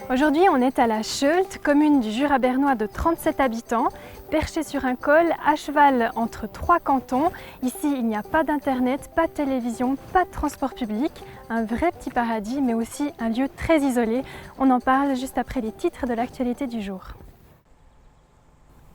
Aujourd'hui, on est à la Scheult, commune du Jura bernois de 37 habitants, perchée sur un col, à cheval entre 3 cantons. Ici, il n'y a pas d'internet, pas de télévision, pas de transport public. Un vrai petit paradis, mais aussi un lieu très isolé. On en parle juste après les titres de l'actualité du jour.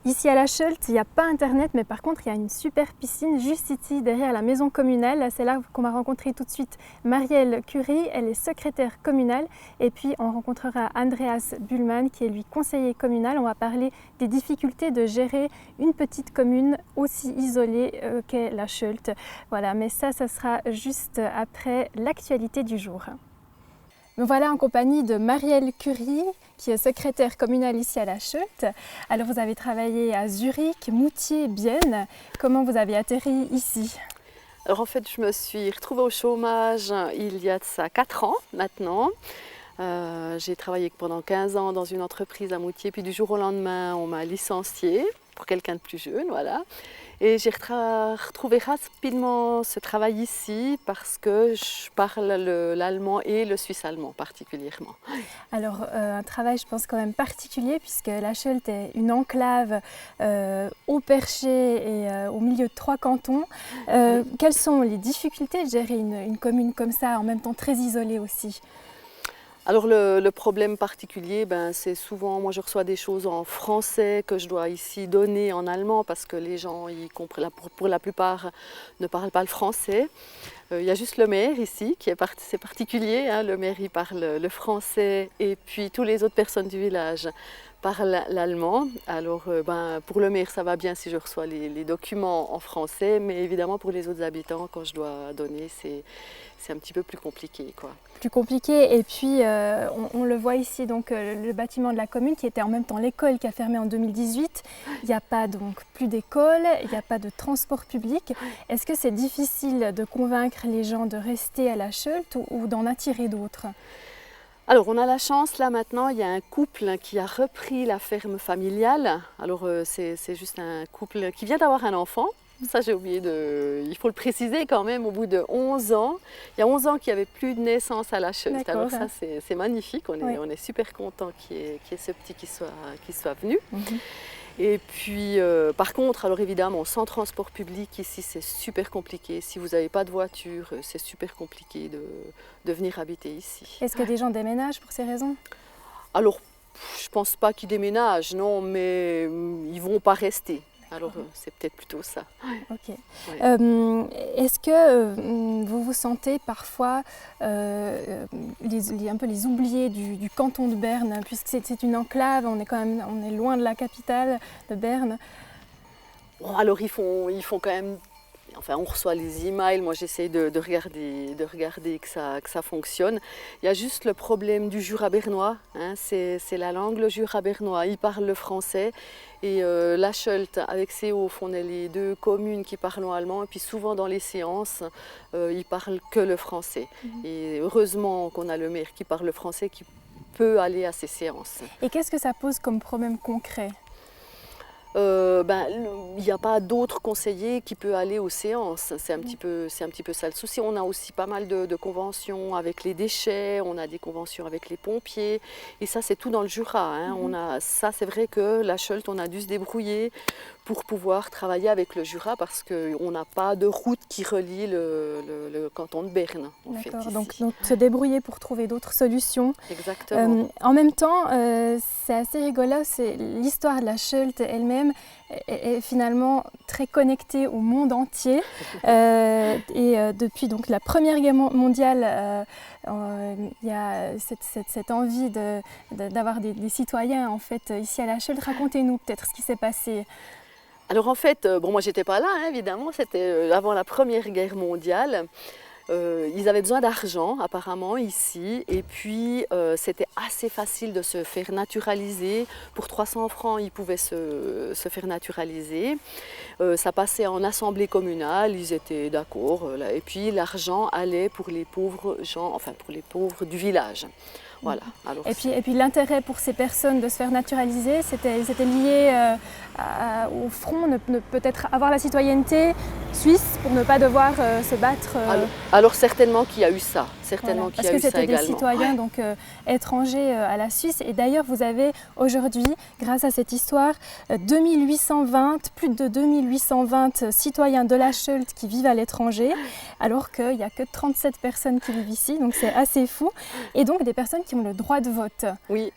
Ici à la Scheult, il n'y a pas internet, mais par contre il y a une super piscine juste ici derrière la maison communale. C'est là qu'on va rencontrer tout de suite Marielle Curie, elle est secrétaire communale, et puis on rencontrera Andreas Buhlmann qui est lui conseiller communal. On va parler des difficultés de gérer une petite commune aussi isolée qu'est la Scheult. Voilà, mais ça sera juste après l'actualité du jour. Me voilà en compagnie de Marielle Curie, qui est secrétaire communale ici à la Scheult. Alors vous avez travaillé à Zurich, Moutier, Bienne. Comment vous avez atterri ici? Alors en fait, je me suis retrouvée au chômage il y a de ça 4 ans maintenant. J'ai travaillé pendant 15 ans dans une entreprise à Moutier, puis du jour au lendemain, on m'a licenciée pour quelqu'un de plus jeune, voilà. Et j'ai retrouvé rapidement ce travail ici parce que je parle l'allemand et le suisse-allemand particulièrement. Alors un travail, je pense, quand même particulier puisque la Scheult est une enclave au perché et au milieu de 3 cantons. Quelles sont les difficultés de gérer une commune comme ça, en même temps très isolée aussi? Alors le problème particulier, c'est souvent, moi je reçois des choses en français que je dois ici donner en allemand parce que les gens, pour la plupart, ne parlent pas le français. Il y a juste le maire ici, c'est particulier, hein, le maire il parle le français et puis toutes les autres personnes du village parlent l'allemand. Alors pour le maire ça va bien si je reçois les documents en français, mais évidemment pour les autres habitants quand je dois donner c'est un petit peu plus compliqué, quoi. Plus compliqué, et puis on le voit ici, donc le bâtiment de la commune qui était en même temps l'école qui a fermé en 2018. Il n'y a pas donc plus d'école, il n'y a pas de transport public. Est-ce que c'est difficile de convaincre les gens de rester à la Scheult ou d'en attirer d'autres? Alors on a la chance là maintenant, il y a un couple qui a repris la ferme familiale. Alors c'est juste un couple qui vient d'avoir un enfant. Ça j'ai oublié il faut le préciser quand même, au bout de 11 ans. Il y a 11 ans qu'il n'y avait plus de naissance à la Scheult. Alors ça c'est magnifique, on est super content qu'il y ait ce petit qui soit venu. Et puis par contre, alors évidemment, sans transport public ici c'est super compliqué. Si vous n'avez pas de voiture, c'est super compliqué de venir habiter ici. Est-ce que des gens déménagent pour ces raisons? Alors je ne pense pas qu'ils déménagent, non, mais ils ne vont pas rester. Alors c'est peut-être plutôt ça. Ok. Ouais. Est-ce que vous vous sentez parfois un peu les oubliés du canton de Berne, puisque c'est une enclave, on est loin de la capitale de Berne? Bon, alors ils font quand même. Enfin, on reçoit les emails, moi j'essaye de regarder que ça fonctionne. Il y a juste le problème du Jura bernois, hein, c'est la langue, le Jura bernois, ils parlent le français. Et la Scheult, avec Seehof, on est les deux communes qui parlent allemand. Et puis souvent dans les séances, ils parlent que le français. Et heureusement qu'on a le maire qui parle le français, qui peut aller à ces séances. Et qu'est-ce que ça pose comme problème concret ? Il n'y a pas d'autres conseillers qui peut aller aux séances. C'est un petit peu ça le souci. On a aussi pas mal de conventions avec les déchets, on a des conventions avec les pompiers. Et ça, c'est tout dans le Jura, hein. Ça, c'est vrai que la Scheult, on a dû se débrouiller pour pouvoir travailler avec le Jura parce qu'on n'a pas de route qui relie le canton de Berne. D'accord, donc se débrouiller pour trouver d'autres solutions. Exactement. En même temps, c'est assez rigolo, c'est l'histoire de la Scheult elle-même est finalement très connectée au monde entier. Depuis donc la Première Guerre mondiale, il y a cette envie d'avoir des citoyens en fait ici à la Scheult. Racontez-nous peut-être ce qui s'est passé. Alors en fait, moi j'étais pas là, hein, évidemment, c'était avant la Première Guerre mondiale. Ils avaient besoin d'argent apparemment ici et puis c'était assez facile de se faire naturaliser. Pour 300 francs, ils pouvaient se faire naturaliser. Ça passait en assemblée communale, ils étaient d'accord. Et puis l'argent allait pour les pauvres gens, enfin pour les pauvres du village. Voilà. Alors, et puis l'intérêt pour ces personnes de se faire naturaliser, c'était lié au front, peut-être avoir la citoyenneté suisse pour ne pas devoir se battre. Alors certainement qu'il y a eu ça, certainement Voilà, qu'il y a eu parce que ça c'était des également. citoyens donc, étrangers à la Suisse. Et d'ailleurs, vous avez aujourd'hui, grâce à cette histoire, 2820, plus de 2820 citoyens de la Scheldt qui vivent à l'étranger, alors qu'il n'y a que 37 personnes qui vivent ici, donc c'est assez fou. Et donc des personnes qui ont le droit de vote. Oui.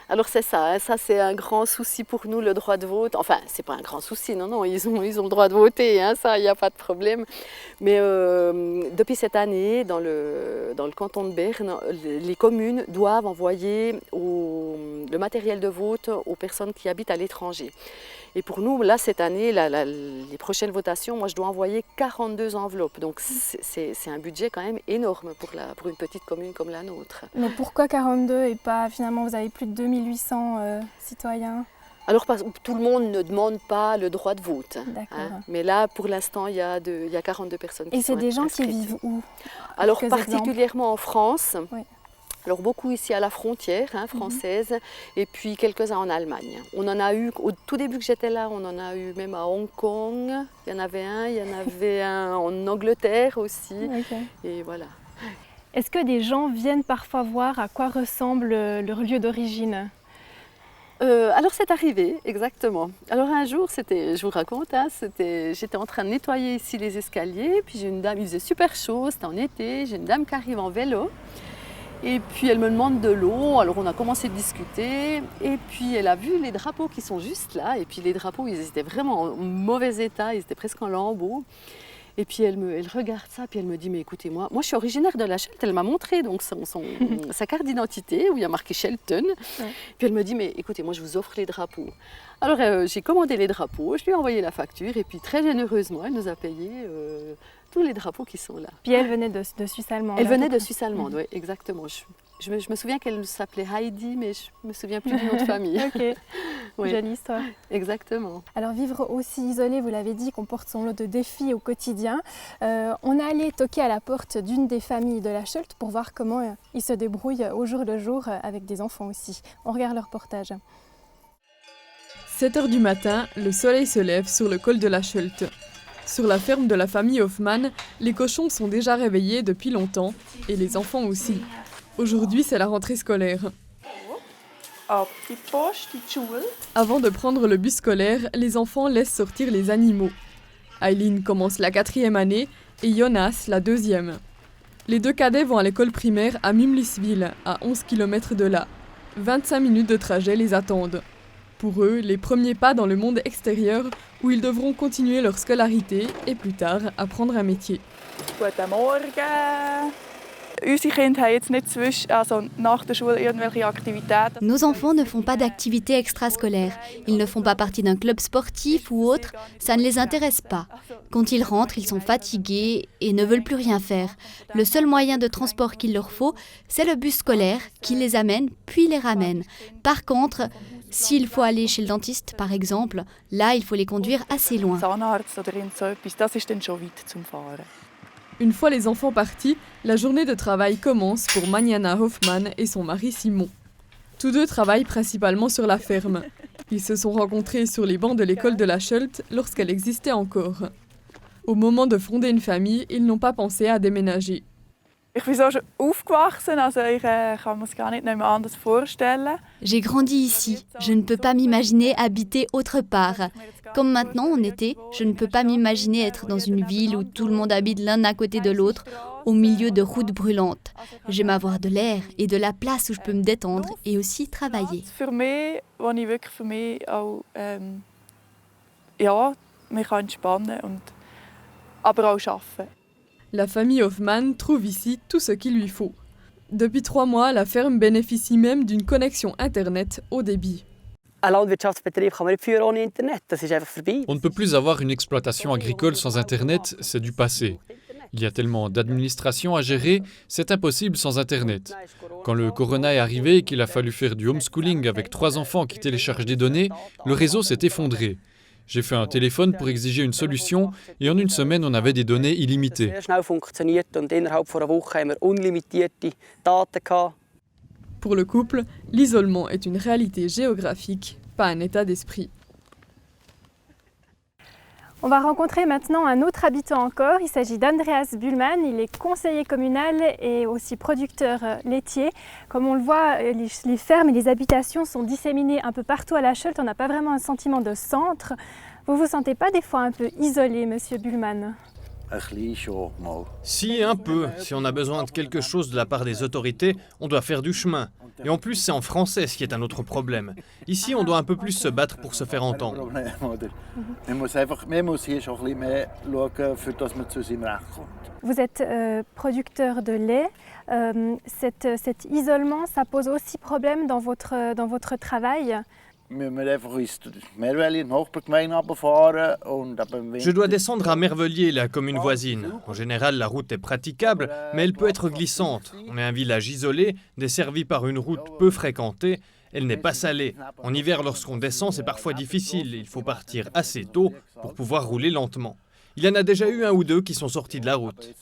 Alors c'est ça, hein, ça c'est un grand souci pour nous, le droit de vote. Enfin, c'est pas un grand souci, non, ils ont le droit de voter, hein, ça, il n'y a pas de problème. Mais depuis cette année, dans le canton de Berne, les communes doivent envoyer le matériel de vote aux personnes qui habitent à l'étranger. Et pour nous, là, cette année, les prochaines votations, moi, je dois envoyer 42 enveloppes. Donc, c'est un budget quand même énorme pour une petite commune comme la nôtre. Mais pourquoi 42 et pas, finalement, vous avez plus de 2800 citoyens? Alors, tout le monde ne demande pas le droit de vote. D'accord. Mais là, pour l'instant, il y a 42 personnes qui sont inscrites. Et c'est des gens qui vivent où? Alors, particulièrement en France. Oui. Alors beaucoup ici à la frontière française et puis quelques-uns en Allemagne. On en a eu, au tout début que j'étais là, on en a eu même à Hong Kong, il y en avait un en Angleterre aussi. Okay. Et voilà. Est-ce que des gens viennent parfois voir à quoi ressemble leur lieu d'origine? Alors c'est arrivé, exactement. Alors un jour, je vous raconte, j'étais en train de nettoyer ici les escaliers, puis j'ai une dame, il faisait super chaud, c'était en été, j'ai une dame qui arrive en vélo. Et puis elle me demande de l'eau, alors on a commencé de discuter, et puis elle a vu les drapeaux qui sont juste là, et puis les drapeaux ils étaient vraiment en mauvais état, ils étaient presque en lambeaux. Et puis elle regarde ça, puis elle me dit, mais écoutez, moi je suis originaire de la Scheldt, elle m'a montré donc sa carte d'identité où il y a marqué Schelten. Ouais. Puis elle me dit, mais écoutez, moi je vous offre les drapeaux. Alors j'ai commandé les drapeaux, je lui ai envoyé la facture, et puis très généreusement, elle nous a payé tous les drapeaux qui sont là. Puis elle venait de Suisse allemande. Elle venait de Suisse allemande, oui, exactement. Je me souviens qu'elle s'appelait Heidi, mais je ne me souviens plus du nom de famille. Ok, oui. Jolie histoire. Exactement. Alors vivre aussi isolé, vous l'avez dit, comporte son lot de défis au quotidien. On est allé toquer à la porte d'une des familles de la Scheldt pour voir comment ils se débrouillent au jour le jour avec des enfants aussi. On regarde le reportage. 7 h du matin, le soleil se lève sur le col de la Scheldt. Sur la ferme de la famille Hoffmann, les cochons sont déjà réveillés depuis longtemps, et les enfants aussi. Aujourd'hui, c'est la rentrée scolaire. Avant de prendre le bus scolaire, les enfants laissent sortir les animaux. Eileen commence la 4e année et Jonas la 2e. Les deux cadets vont à l'école primaire à Mumliswil, à 11 km de là. 25 minutes de trajet les attendent. Pour eux, les premiers pas dans le monde extérieur où ils devront continuer leur scolarité et plus tard apprendre un métier. Guten Morgen. Nos enfants ne font pas d'activités extrascolaires. Ils ne font pas partie d'un club sportif ou autre. Ça ne les intéresse pas. Quand ils rentrent, ils sont fatigués et ne veulent plus rien faire. Le seul moyen de transport qu'il leur faut, c'est le bus scolaire qui les amène puis les ramène. Par contre, s'il faut aller chez le dentiste, par exemple, là, il faut les conduire assez loin. Une fois les enfants partis, la journée de travail commence pour Mariana Hoffmann et son mari Simon. Tous deux travaillent principalement sur la ferme. Ils se sont rencontrés sur les bancs de l'école de la Scheldt lorsqu'elle existait encore. Au moment de fonder une famille, ils n'ont pas pensé à déménager. J'ai grandi ici. Je ne peux pas m'imaginer habiter autre part. Comme maintenant en été, je ne peux pas m'imaginer être dans une ville où tout le monde habite l'un à côté de l'autre, au milieu de routes brûlantes. J'aime avoir de l'air et de la place où je peux me détendre et aussi travailler. La famille Hoffmann trouve ici tout ce qu'il lui faut. Depuis 3 mois, la ferme bénéficie même d'une connexion Internet haut débit. On ne peut plus avoir une exploitation agricole sans Internet, c'est du passé. Il y a tellement d'administration à gérer, c'est impossible sans Internet. Quand le corona est arrivé et qu'il a fallu faire du homeschooling avec 3 enfants qui téléchargent des données, le réseau s'est effondré. J'ai fait un téléphone pour exiger une solution et en une semaine, on avait des données illimitées. Pour le couple, l'isolement est une réalité géographique, pas un état d'esprit. On va rencontrer maintenant un autre habitant encore. Il s'agit d'Andreas Buhlmann. Il est conseiller communal et aussi producteur laitier. Comme on le voit, les fermes et les habitations sont disséminées un peu partout à la Schult. On n'a pas vraiment un sentiment de centre. Vous vous sentez pas des fois un peu isolé, monsieur Buhlmann? Si, un peu. Si on a besoin de quelque chose de la part des autorités, on doit faire du chemin. Et en plus, c'est en français, ce qui est un autre problème. Ici, on doit un peu plus se battre pour se faire entendre. Vous êtes producteur de lait. Cet isolement, ça pose aussi problème dans votre travail? Je dois descendre à Mervelier, la commune voisine. En général, la route est praticable, mais elle peut être glissante. On est un village isolé, desservi par une route peu fréquentée. Elle n'est pas salée. En hiver, lorsqu'on descend, c'est parfois difficile. Il faut partir assez tôt pour pouvoir rouler lentement. Il y en a déjà eu un ou deux qui sont sortis de la route.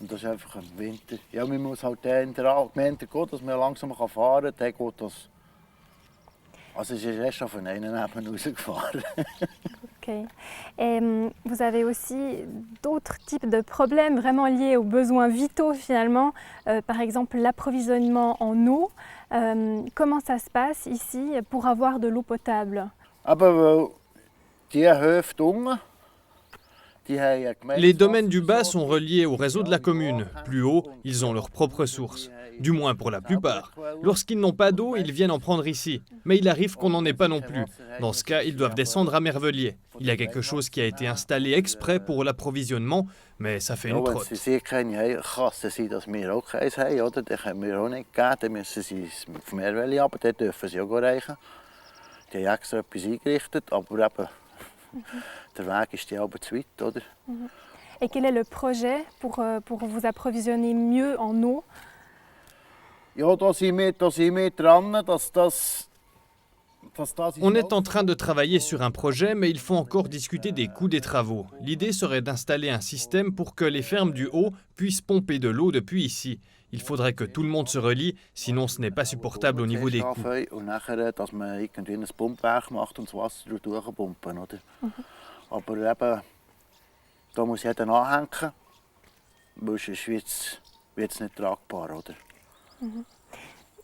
Und das ist einfach im Winter. Ja, man muss halt in der Gemeinde gut, dass man langsam fahren kann, dann geht das. Also es ist erst von einer Ebene rausgefahren. Okay. Et vous avez aussi d'autres types de problèmes vraiment liés aux besoins vitaux finalement, par exemple l'approvisionnement en eau. Comment ça se passe ici pour avoir de l'eau potable? Aber die Höfe unten, les domaines du bas sont reliés au réseau de la commune. Plus haut, ils ont leur propre source. Du moins pour la plupart. Lorsqu'ils n'ont pas d'eau, ils viennent en prendre ici. Mais il arrive qu'on n'en ait pas non plus. Dans ce cas, ils doivent descendre à Mervelier. Il y a quelque chose qui a été installé exprès pour l'approvisionnement, mais ça fait une trotte. Et quel est le projet pour vous approvisionner mieux en eau? On est en train de travailler sur un projet, mais il faut encore discuter des coûts des travaux. L'idée serait d'installer un système pour que les fermes du haut puissent pomper de l'eau depuis ici. Il faudrait que tout le monde se relie, sinon ce n'est pas supportable au niveau des coûts.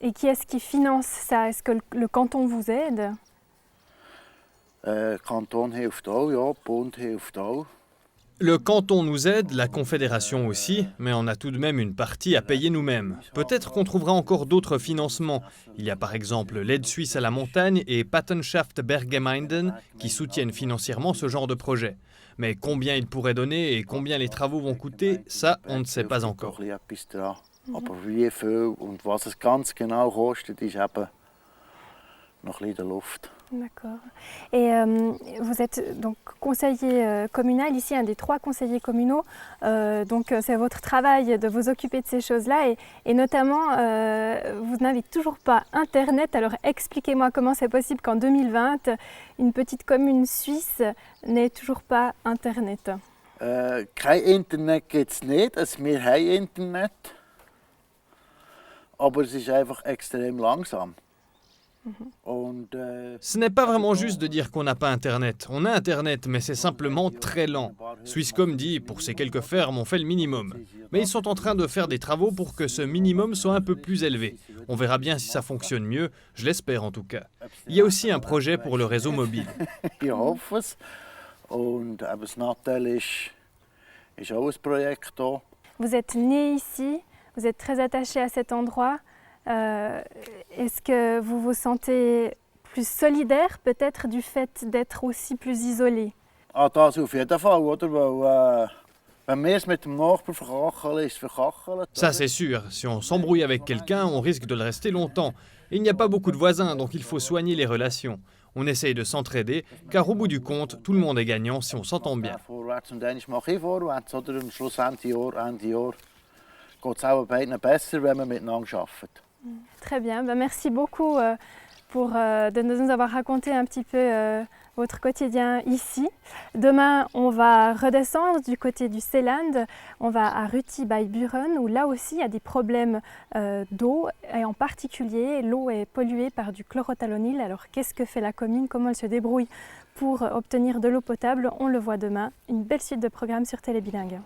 Et qui est-ce qui finance ça? Est-ce que le canton vous aide? Le canton nous aide, la confédération aussi, mais on a tout de même une partie à payer nous-mêmes. Peut-être qu'on trouvera encore d'autres financements. Il y a par exemple l'aide suisse à la montagne et Patenschaft Berggemeinden qui soutiennent financièrement ce genre de projet. Mais combien ils pourraient donner et combien les travaux vont coûter, ça, on ne sait pas encore. Aber wie viel und was es ganz genau kostet, ist eben noch ein bisschen in der Luft. D'accord. Et vous êtes donc conseiller communal, ici un des 3 conseillers communaux. Donc c'est votre travail de vous occuper de ces choses-là. Et notamment, vous n'avez toujours pas Internet. Alors expliquez-moi comment c'est possible qu'en 2020, une petite commune suisse n'ait toujours pas Internet. Kein Internet gibt es nicht. Wir haben Internet. Aber es ist einfach extrem langsam. Ce n'est pas vraiment juste de dire qu'on n'a pas Internet. On a Internet, mais c'est simplement très lent. Swisscom dit, pour ces quelques fermes, on fait le minimum. Mais ils sont en train de faire des travaux pour que ce minimum soit un peu plus élevé. On verra bien si ça fonctionne mieux, je l'espère en tout cas. Il y a aussi un projet pour le réseau mobile. Ich hoffe es. Und das Nattel ist auch ein Projekt hier. Vous êtes né ici, vous êtes très attaché à cet endroit. Est-ce que vous vous sentez plus solidaire peut-être du fait d'être aussi plus isolé? Ah, das auf jeden Fall, oder? Weil, wenn wir es mit dem Nachbarn verkacheln, ist es verkachelt. Ça c'est sûr, si on s'embrouille avec quelqu'un, on risque de le rester longtemps. Et il n'y a pas beaucoup de voisins, donc il faut soigner les relations. On essaye de s'entraider, car au bout du compte, tout le monde est gagnant si on s'entend bien. Vorwärts und dann mache ich vorwärts, oder? Am Schluss Ende Jahr geht es auch beiden besser, wenn man miteinander arbeitet. Très bien, merci beaucoup de nous avoir raconté un petit peu votre quotidien ici. Demain, on va redescendre du côté du Seeland, on va à Ruti bei Büren où là aussi il y a des problèmes d'eau et en particulier l'eau est polluée par du chlorothalonil. Alors qu'est-ce que fait la commune, comment elle se débrouille pour obtenir de l'eau potable? On le voit demain. Une belle suite de programmes sur Télé Bilingue.